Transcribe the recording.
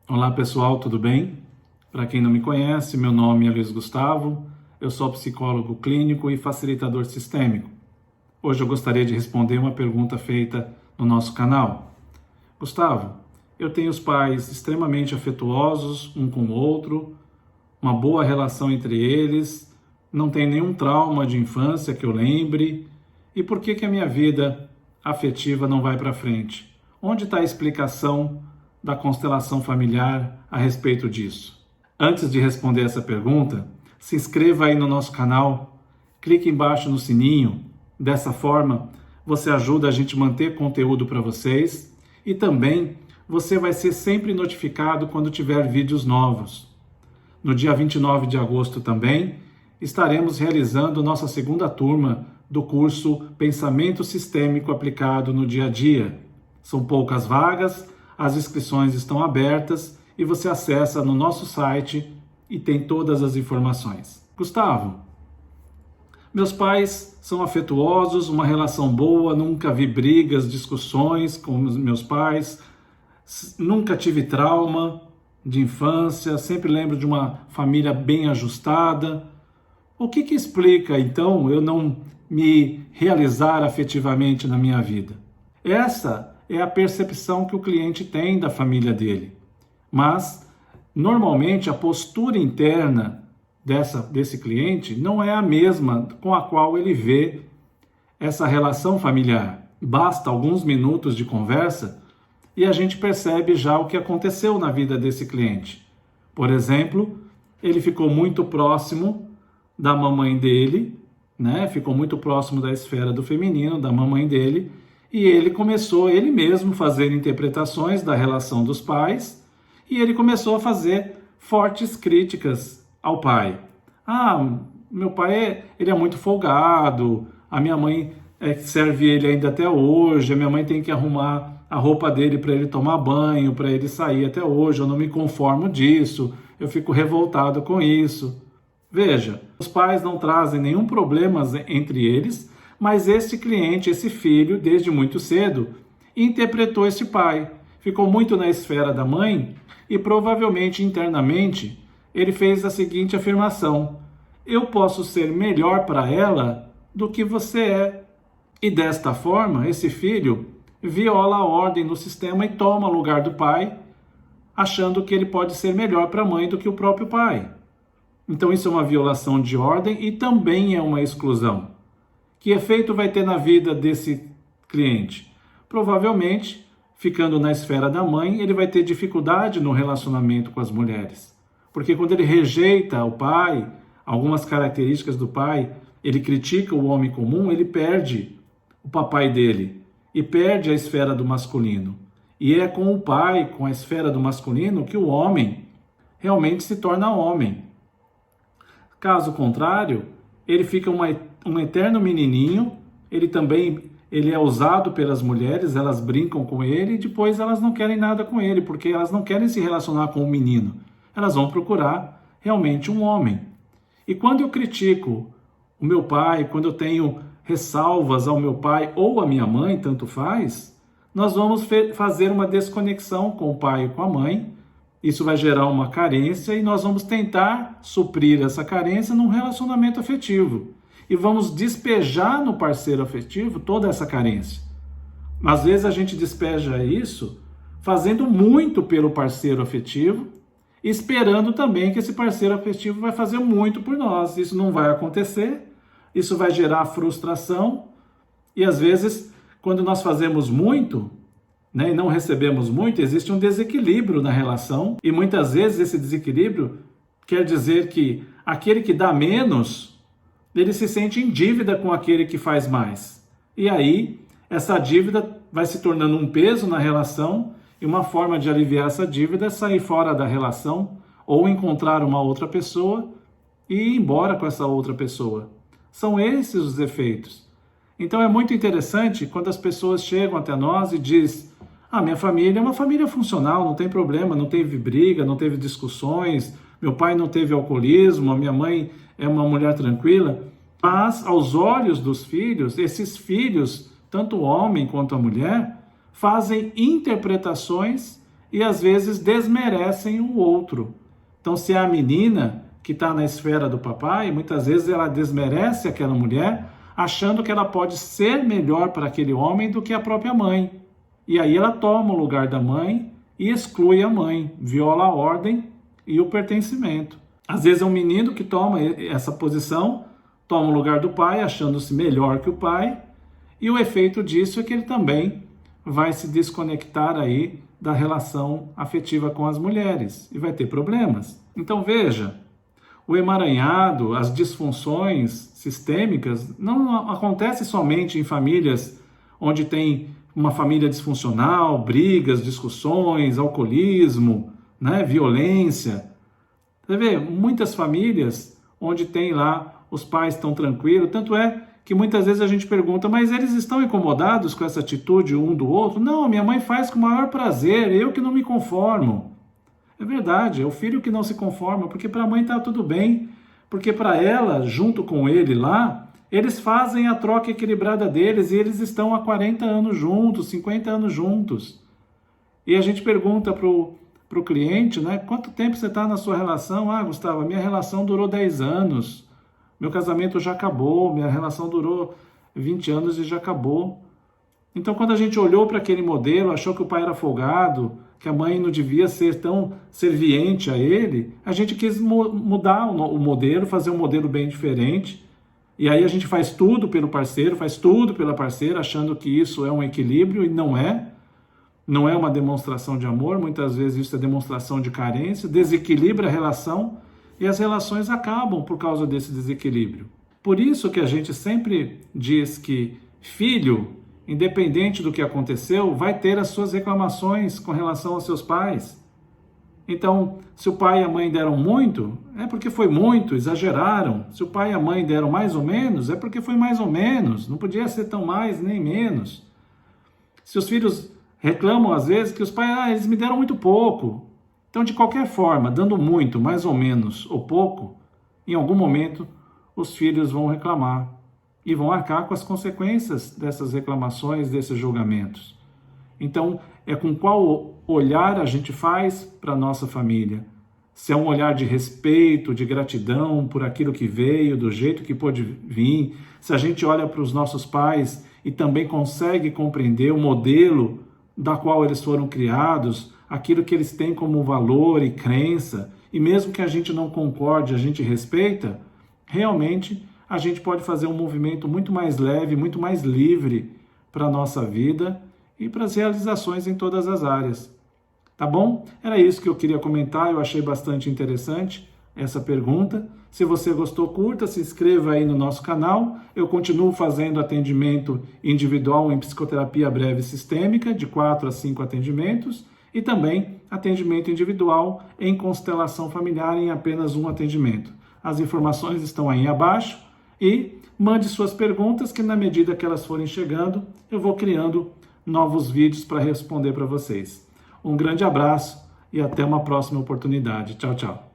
Olá pessoal, tudo bem? Para quem não me conhece, meu nome é Luiz Gustavo, eu sou psicólogo clínico e facilitador sistêmico. Hoje eu gostaria de responder uma pergunta feita no nosso canal. Gustavo, eu tenho os pais extremamente afetuosos um com o outro, uma boa relação entre eles, não tem nenhum trauma de infância que eu lembre, e por que a minha vida afetiva não vai para frente? Onde está a explicação da constelação familiar a respeito disso? Antes de responder essa pergunta, se inscreva aí no nosso canal, clique embaixo no sininho, dessa forma você ajuda a gente a manter conteúdo para vocês e também você vai ser sempre notificado quando tiver vídeos novos. No dia 29 de agosto também estaremos realizando nossa segunda turma do curso Pensamento Sistêmico Aplicado no Dia a Dia. São poucas vagas, as inscrições estão abertas e você acessa no nosso site e tem todas as informações. Gustavo, meus pais são afetuosos, uma relação boa, nunca vi brigas, discussões com os meus pais, nunca tive trauma de infância, sempre lembro de uma família bem ajustada. O que explica, então, eu não me realizar afetivamente na minha vida? Essa é a percepção que o cliente tem da família dele. Mas, normalmente, a postura interna desse cliente não é a mesma com a qual ele vê essa relação familiar. Basta alguns minutos de conversa e a gente percebe já o que aconteceu na vida desse cliente. Por exemplo, ele ficou muito próximo da mamãe dele, né? Ficou muito próximo da esfera do feminino, da mamãe dele, e ele começou, ele mesmo, fazer interpretações da relação dos pais, e ele começou a fazer fortes críticas ao pai. Meu pai ele é muito folgado, a minha mãe serve ele ainda até hoje, a minha mãe tem que arrumar a roupa dele para ele tomar banho, para ele sair até hoje, eu não me conformo disso, eu fico revoltado com isso. Veja, os pais não trazem nenhum problema entre eles, mas este cliente, esse filho, desde muito cedo, interpretou esse pai, ficou muito na esfera da mãe e provavelmente internamente ele fez a seguinte afirmação: eu posso ser melhor para ela do que você é. E desta forma, esse filho viola a ordem no sistema e toma o lugar do pai, achando que ele pode ser melhor para a mãe do que o próprio pai. Então isso é uma violação de ordem e também é uma exclusão. Que efeito vai ter na vida desse cliente? Provavelmente, ficando na esfera da mãe, ele vai ter dificuldade no relacionamento com as mulheres. Porque quando ele rejeita o pai, algumas características do pai, ele critica o homem comum, ele perde o papai dele e perde a esfera do masculino. E é com o pai, com a esfera do masculino, que o homem realmente se torna homem. Caso contrário, ele fica um eterno menininho, ele é usado pelas mulheres, elas brincam com ele e depois elas não querem nada com ele, porque elas não querem se relacionar com o menino. Elas vão procurar realmente um homem. E quando eu critico o meu pai, quando eu tenho ressalvas ao meu pai ou à minha mãe, tanto faz, nós vamos fazer uma desconexão com o pai e com a mãe. Isso vai gerar uma carência e nós vamos tentar suprir essa carência num relacionamento afetivo. E vamos despejar no parceiro afetivo toda essa carência. Às vezes a gente despeja isso fazendo muito pelo parceiro afetivo, esperando também que esse parceiro afetivo vai fazer muito por nós. Isso não vai acontecer, isso vai gerar frustração e às vezes quando nós fazemos muito, né, e não recebemos muito, existe um desequilíbrio na relação e muitas vezes esse desequilíbrio quer dizer que aquele que dá menos, ele se sente em dívida com aquele que faz mais. E aí, essa dívida vai se tornando um peso na relação e uma forma de aliviar essa dívida é sair fora da relação ou encontrar uma outra pessoa e ir embora com essa outra pessoa. São esses os efeitos. Então é muito interessante quando as pessoas chegam até nós e dizem: minha família é uma família funcional, não tem problema, não teve briga, não teve discussões, meu pai não teve alcoolismo, a minha mãe é uma mulher tranquila. Mas, aos olhos dos filhos, esses filhos, tanto o homem quanto a mulher, fazem interpretações e às vezes desmerecem o outro. Então, se é a menina que está na esfera do papai, muitas vezes ela desmerece aquela mulher, achando que ela pode ser melhor para aquele homem do que a própria mãe. E aí ela toma o lugar da mãe e exclui a mãe, viola a ordem e o pertencimento. Às vezes é um menino que toma essa posição, toma o lugar do pai, achando-se melhor que o pai, e o efeito disso é que ele também vai se desconectar aí da relação afetiva com as mulheres e vai ter problemas. Então veja, o emaranhado, as disfunções sistêmicas não acontece somente em famílias onde tem uma família disfuncional, brigas, discussões, alcoolismo, né, violência. Você vê, muitas famílias onde tem lá os pais estão tranquilos, tanto é que muitas vezes a gente pergunta, mas eles estão incomodados com essa atitude um do outro? Não, minha mãe faz com o maior prazer, eu que não me conformo. É verdade, é o filho que não se conforma, porque para a mãe está tudo bem, porque para ela, junto com ele lá, eles fazem a troca equilibrada deles e eles estão há 40 anos juntos, 50 anos juntos. E a gente pergunta para o cliente, né, quanto tempo você está na sua relação? Ah, Gustavo, a minha relação durou 10 anos. Meu casamento já acabou, minha relação durou 20 anos e já acabou. Então, quando a gente olhou para aquele modelo, achou que o pai era folgado, que a mãe não devia ser tão serviente a ele, a gente quis mudar o modelo, fazer um modelo bem diferente. E aí a gente faz tudo pelo parceiro, faz tudo pela parceira, achando que isso é um equilíbrio, e não é. Não é uma demonstração de amor, muitas vezes isso é demonstração de carência, desequilibra a relação, e as relações acabam por causa desse desequilíbrio. Por isso que a gente sempre diz que filho, independente do que aconteceu, vai ter as suas reclamações com relação aos seus pais. Então, se o pai e a mãe deram muito, é porque foi muito, exageraram. Se o pai e a mãe deram mais ou menos, é porque foi mais ou menos, não podia ser tão mais nem menos. Se os filhos reclamam às vezes que os pais, eles me deram muito pouco. Então, de qualquer forma, dando muito, mais ou menos, ou pouco, em algum momento os filhos vão reclamar e vão arcar com as consequências dessas reclamações, desses julgamentos. Então, é com qual olhar a gente faz para a nossa família. Se é um olhar de respeito, de gratidão por aquilo que veio, do jeito que pôde vir, se a gente olha para os nossos pais e também consegue compreender o modelo da qual eles foram criados, aquilo que eles têm como valor e crença, e mesmo que a gente não concorde, a gente respeita, realmente a gente pode fazer um movimento muito mais leve, muito mais livre para a nossa vida e para as realizações em todas as áreas. Tá bom? Era isso que eu queria comentar, eu achei bastante interessante essa pergunta. Se você gostou, curta, se inscreva aí no nosso canal. Eu continuo fazendo atendimento individual em psicoterapia breve sistêmica, de 4 a 5 atendimentos, e também atendimento individual em constelação familiar em apenas um atendimento. As informações estão aí abaixo e mande suas perguntas que na medida que elas forem chegando, eu vou criando novos vídeos para responder para vocês. Um grande abraço e até uma próxima oportunidade. Tchau, tchau.